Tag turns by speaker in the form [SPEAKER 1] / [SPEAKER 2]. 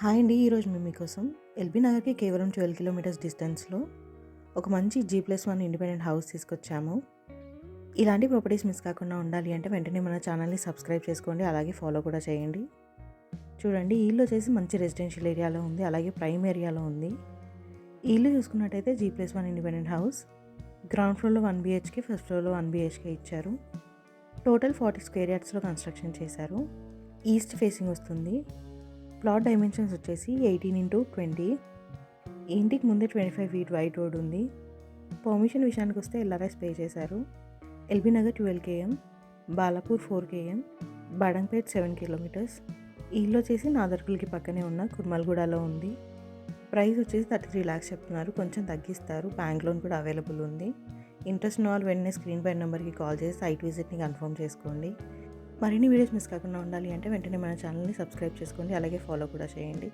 [SPEAKER 1] Hi అండి. ఈరోజు మేము మీకోసం ఎల్బీ నగర్‌కి కేవలం 12 కిలోమీటర్స్ డిస్టెన్స్‌లో ఒక మంచి G+1 ఇండిపెండెంట్ హౌస్ తీసుకొచ్చాము. ఇలాంటి ప్రాపర్టీస్ మిస్ కాకుండా ఉండాలి అంటే వెంటనే మన ఛానల్‌ని సబ్స్క్రైబ్ చేసుకోండి. అలాగే ఫాలో కూడా చేయండి. చూడండి, ఈ ఇల్లు వచ్చేసి మంచి రెసిడెన్షియల్ ఏరియాలో ఉంది. అలాగే ప్రైమ్ ఏరియాలో ఉంది. ఈ ఇల్లు చూసుకున్నట్టయితే G+1 ఇండిపెండెంట్ హౌస్. గ్రౌండ్ ఫ్లోర్‌లో 1 BHK, ఫస్ట్ ఫ్లోర్‌లో 1 BHK ఇచ్చారు. టోటల్ 40 స్క్వేర్ యార్డ్స్‌లో కన్స్ట్రక్షన్ చేశారు. ఈస్ట్ ఫేసింగ్ వస్తుంది. ప్లాట్ డైమెన్షన్స్ వచ్చేసి 18x20. ఇంటికి ముందే 25 ఫీట్ వైడ్ రోడ్ ఉంది. పర్మిషన్ విషయానికి వస్తే ఎల్ఆర్ఎస్ పే చేశారు. LB Nagar 12 km, Balapur 4 km, Badangpet 7 kilometres. ఈ ఇల్లు వచ్చేసి నాదర్గుల్కి పక్కనే ఉన్న కుర్మల్గూడలో ఉంది. ప్రైస్ వచ్చేసి 33 lakhs చెప్తున్నారు. కొంచెం తగ్గిస్తారు. బ్యాంక్ లోన్ కూడా అవైలబుల్ ఉంది. ఇంట్రెస్ట్ ఉన్న వాళ్ళు వెంటనే స్క్రీన్ పై నెంబర్కి కాల్ చేసి సైట్ విజిట్ని కన్ఫర్మ్ చేసుకోండి. మరిన్ని వీడియోస్ మిస్ కాకుండా ఉండాలి అంటే వెంటనే మన ఛానల్ని సబ్స్క్రైబ్ చేసుకోండి. అలాగే ఫాలో కూడా చేయండి.